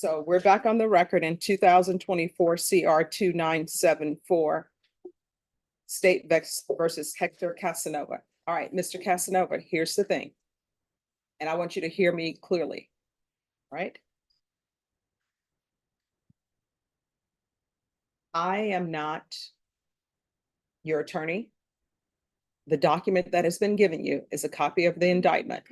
So we're back on the record in 2024 CR 2974. State Vex versus Hector Kasanova. All right, Mr. Casanova, here's the thing. And I want you to hear me clearly, right? I am not your attorney. The document that has been given you is a copy of the indictment.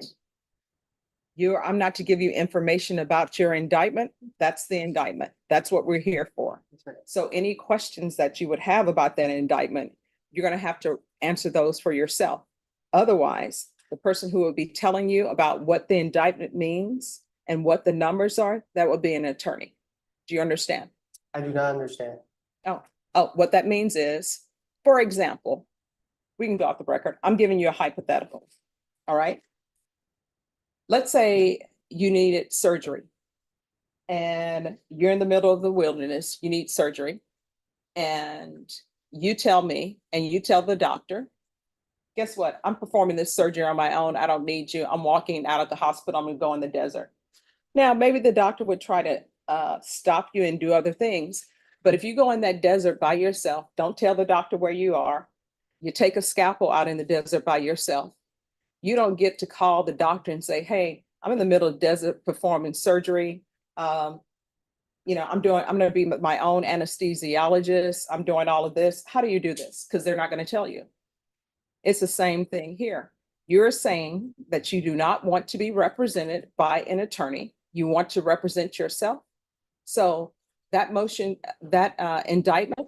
I'm not to give you information about your indictment. That's the indictment. That's what we're here for. So any questions that you would have about that indictment, you're going to have to answer those for yourself. Otherwise, the person who will be telling you about what the indictment means and what the numbers are, that will be an attorney. Do you understand? I do not understand. Oh, what that means is, for example, we can go off the record. I'm giving you a hypothetical. All right. Let's say you needed surgery and you're in the middle of the wilderness, you need surgery, and you tell me and you tell the doctor, guess what? I'm performing this surgery on my own. I don't need you. I'm walking out of the hospital. I'm going to go in the desert. Now, maybe the doctor would try to stop you and do other things. But if you go in that desert by yourself, don't tell the doctor where you are. You take a scalpel out in the desert by yourself. You don't get to call the doctor and say, hey, I'm in the middle of the desert performing surgery. I'm going to be my own anesthesiologist. I'm doing all of this. How do you do this? Because they're not going to tell you. It's the same thing here. You're saying that you do not want to be represented by an attorney. You want to represent yourself. So that motion, that indictment,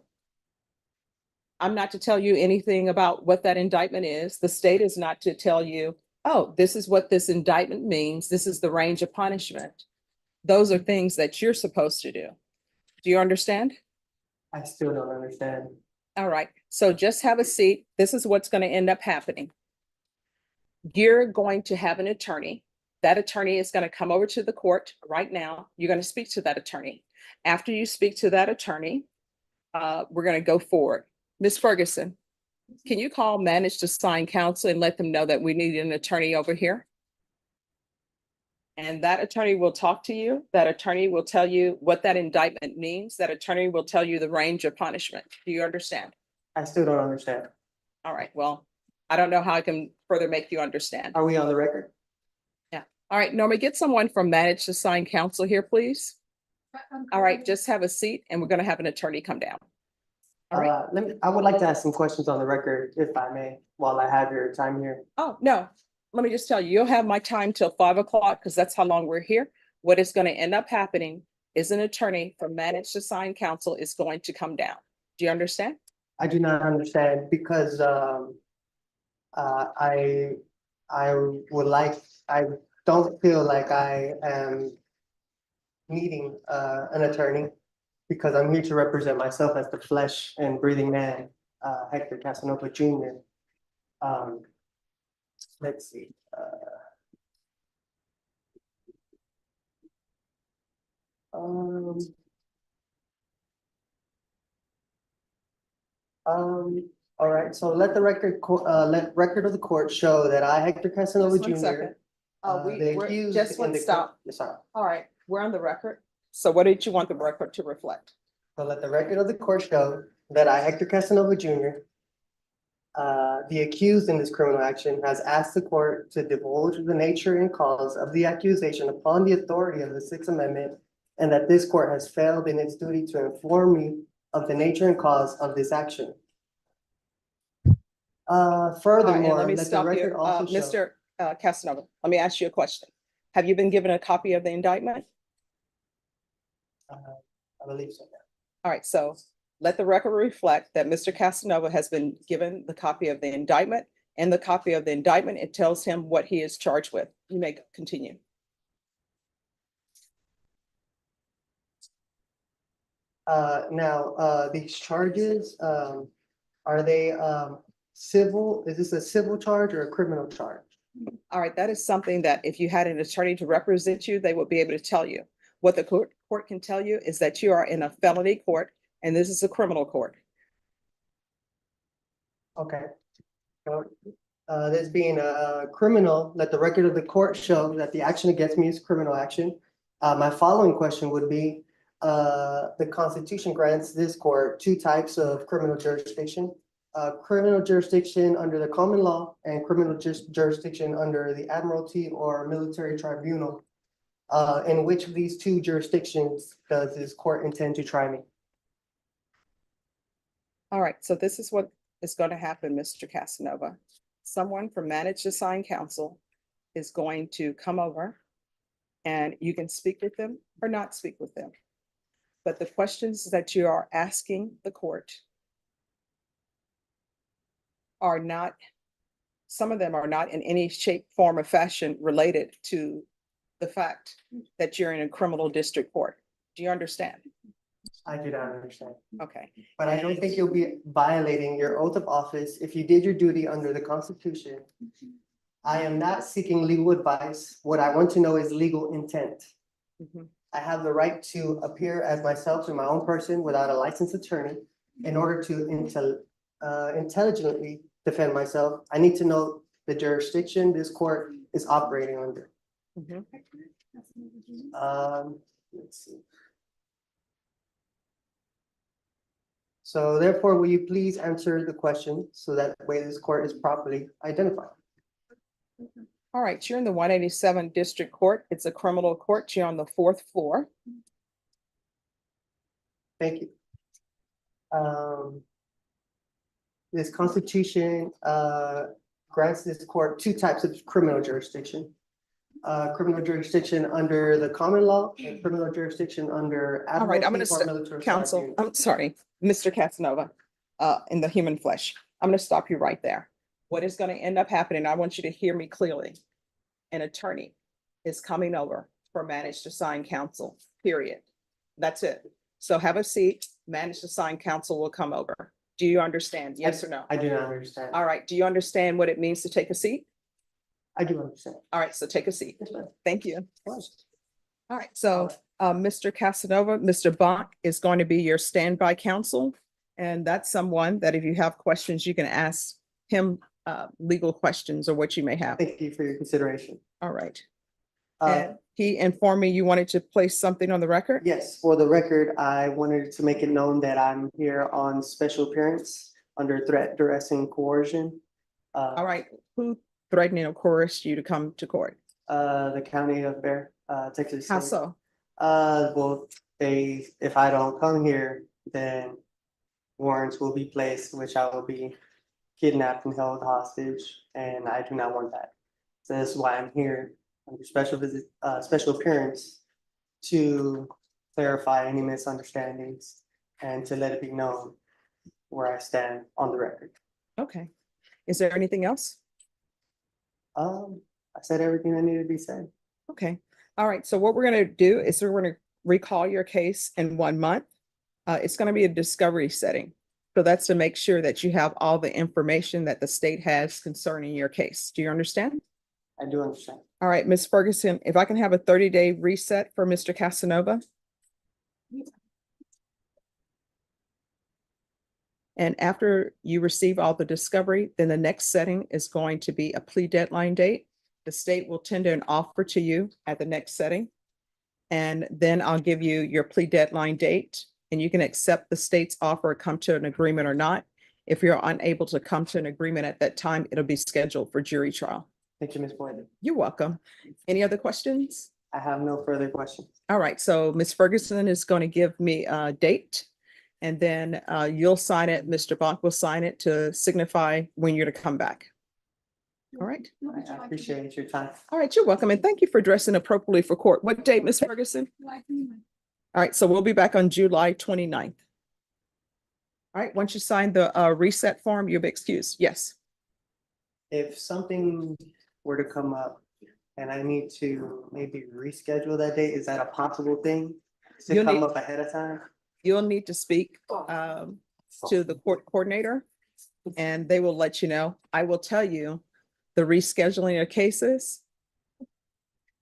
I'm not to tell you anything about what that indictment is. The state is not to tell you, oh, this is what this indictment means. This is the range of punishment. Those are things that you're supposed to do. Do you understand? I still don't understand. All right. So just have a seat. This is what's going to end up happening. You're going to have an attorney. That attorney is going to come over to the court right now. You're going to speak to that attorney. After you speak to that attorney, we're going to go forward. Ms. Ferguson, can you call manage to sign counsel and let them know that we need an attorney over here? And that attorney will talk to you. That attorney will tell you what that indictment means. That attorney will tell you the range of punishment. Do you understand? I still don't understand. All right. Well, I don't know how I can further make you understand. Are we on the record? Yeah. All right. Norma, get someone from manage to sign counsel here, please. All right. Just have a seat and we're going to have an attorney come down. All right. I would like to ask some questions on the record, if I may, while I have your time here. Oh, no. Let me just tell you, you'll have my time till 5 o'clock because that's how long we're here. What is going to end up happening is an attorney from manage to sign counsel is going to come down. Do you understand? I do not understand because I don't feel like I am needing an attorney because I'm here to represent myself as the flesh and breathing man, Hector Kasanova Jr. Let's see. All right. So let the record of the court show that I, Hector Kasanova Just 1 Jr. second. We're just one stop. Yes, sir. All right, we're on the record. So what did you want the record to reflect? So let the record of the court show that I, Hector Kasanova Jr., the accused in this criminal action, has asked the court to divulge the nature and cause of the accusation upon the authority of the Sixth Amendment, and that this court has failed in its duty to inform me of the nature and cause of this action. Furthermore, let me let the stop record you. also show. Mr. Casanova, let me ask you a question. Have you been given a copy of the indictment? I believe so, yeah. All right, so let the record reflect that Mr. Casanova has been given the copy of the indictment, and the copy of the indictment, it tells him what he is charged with. You may continue. Now, these charges, are they civil? Is this a civil charge or a criminal charge? All right, that is something that if you had an attorney to represent you, they would be able to tell you. What the court can tell you is that you are in a felony court and this is a criminal court. Okay. So, this being a criminal, let the record of the court show that the action against me is criminal action, My following question would be, the Constitution grants this court two types of criminal jurisdiction. Criminal jurisdiction under the common law and criminal jurisdiction under the admiralty or military tribunal. In which of these two jurisdictions does this court intend to try me? All right, so this is what is going to happen, Mr. Casanova. Someone from managed assigned counsel is going to come over and you can speak with them or not speak with them. But the questions that you are asking the court are not, some of them are not in any shape, form, or fashion related to the fact that you're in a criminal district court. Do you understand? I do not understand. Okay. But I don't think you'll be violating your oath of office if you did your duty under the Constitution. I am not seeking legal advice. What I want to know is legal intent. Mhm. I have the right to appear as myself in my own person without a licensed attorney. In order to intelligently defend myself, I need to know the jurisdiction this court is operating under. Mhm. Let's see. So therefore, will you please answer the question so that way this court is properly identified? All right, you're in the 187 District Court. It's a criminal court. You're on the 4th floor. Thank you. This Constitution grants this court two types of criminal jurisdiction. Criminal jurisdiction under the common law and criminal jurisdiction under All right, I'm admiralty going or to military counsel, tribunal. I'm sorry, Mr. Casanova, in the human flesh. I'm going to stop you right there. What is going to end up happening, I want you to hear me clearly. An attorney is coming over for managed assigned counsel, period. That's it. So have a seat, managed assigned counsel will come over. Do you understand? Yes or no? I do not understand. All right, do you understand what it means to take a seat? I do understand. All right, so take a seat. Yes, ma'am. Thank you. Of All right, so Mr. Casanova, Mr. Bonk is going to be your standby counsel. And that's someone that if you have questions, you can ask him legal questions or what you may have. Thank you for your consideration. All right. Uh, And he informed me you wanted to place something on the record? yes, for the record, I wanted to make it known that I'm here on special appearance under threat, duress, and coercion. All right, who threatened or coerced you to come to court? The county of Bear, Texas. How State. so? Well, if I don't come here, then warrants will be placed, which I will be kidnapped and held hostage, and I do not want that. So that's why I'm here under special appearance to clarify any misunderstandings and to let it be known where I stand on the record. Okay. Is there anything else? I said everything that needed to be said. Okay. All right. So what we're going to do is we're going to recall your case in 1 month. It's going to be a discovery setting. So that's to make sure that you have all the information that the state has concerning your case. Do you understand? I do understand. All right, Ms. Ferguson, if I can have a 30-day reset for Mr. Casanova. And after you receive all the discovery, then the next setting is going to be a plea deadline date. The state will tender an offer to you at the next setting. And then I'll give you your plea deadline date and you can accept the state's offer or come to an agreement or not. If you're unable to come to an agreement at that time, it'll be scheduled for jury trial. Thank you, Ms. Boyd. You're welcome. Any other questions? I have no further questions. All right, so Ms. Ferguson is going to give me a date and then you'll sign it. Mr. Bonk will sign it to signify when you're to come back. All right. I appreciate your time. All right, you're welcome. And thank you for dressing appropriately for court. What date, Ms. Ferguson? All right, so we'll be back on July 29th. All right, once you sign the reset form, you'll be excused. Yes. If something were to come up and I need to maybe reschedule that date, is that a possible thing? To You'll come need- up ahead of time? You'll need to speak to the court coordinator and they will let you know. I will tell you the rescheduling of cases.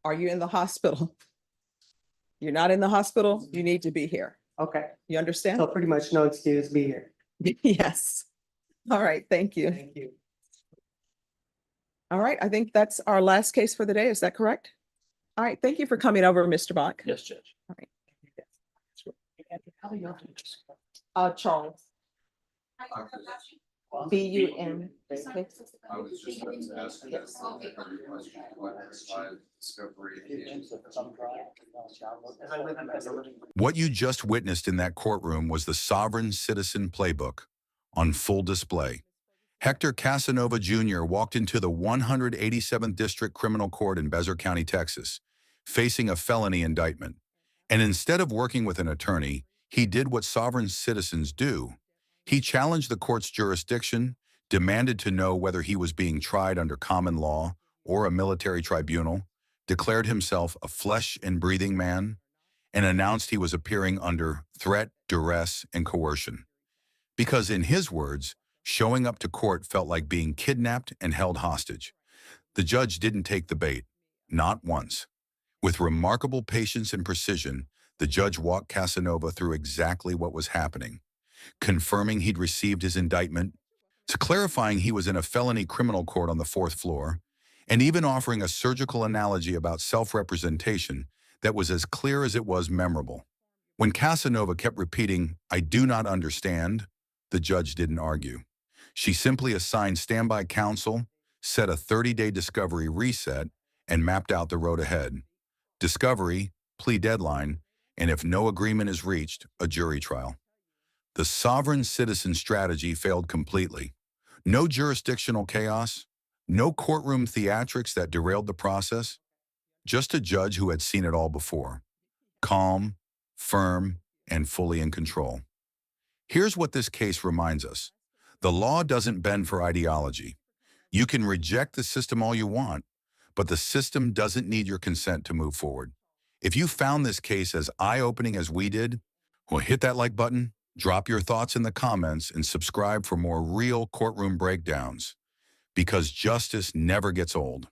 Are you in the hospital? You're not in the hospital, you need to be here. Okay, You understand? so pretty much no excuse, be here. Yes. All right, thank you. Thank you. All right, I think that's our last case for the day. Is that correct? All right, thank you for coming over, Mr. Bach. Yes, Judge. All right. How do y'all do this? Charles. B-U-N. I was just about to ask you Yes. what discovery What you just witnessed in that courtroom was the sovereign citizen playbook on full display. Hector Kasanova Jr. walked into the 187th District Criminal Court in Bexar County, Texas, facing a felony indictment. And instead of working with an attorney, he did what sovereign citizens do. He challenged the court's jurisdiction, demanded to know whether he was being tried under common law or a military tribunal, declared himself a flesh and breathing man, and announced he was appearing under threat, duress, and coercion. Because in his words, showing up to court felt like being kidnapped and held hostage. The judge didn't take the bait, not once. With remarkable patience and precision, the judge walked Kasanova through exactly what was happening, confirming he'd received his indictment, to clarifying he was in a felony criminal court on the 4th floor, and even offering a surgical analogy about self-representation that was as clear as it was memorable. When Kasanova kept repeating, "I do not understand," the judge didn't argue. She simply assigned standby counsel, set a 30-day discovery reset, and mapped out the road ahead. Discovery, plea deadline, and if no agreement is reached, a jury trial. The sovereign citizen strategy failed completely. No jurisdictional chaos, no courtroom theatrics that derailed the process, just a judge who had seen it all before. Calm, firm, and fully in control. Here's what this case reminds us. The law doesn't bend for ideology. You can reject the system all you want, but the system doesn't need your consent to move forward. If you found this case as eye-opening as we did, well, hit that like button, drop your thoughts in the comments, and subscribe for more real courtroom breakdowns. Because justice never gets old.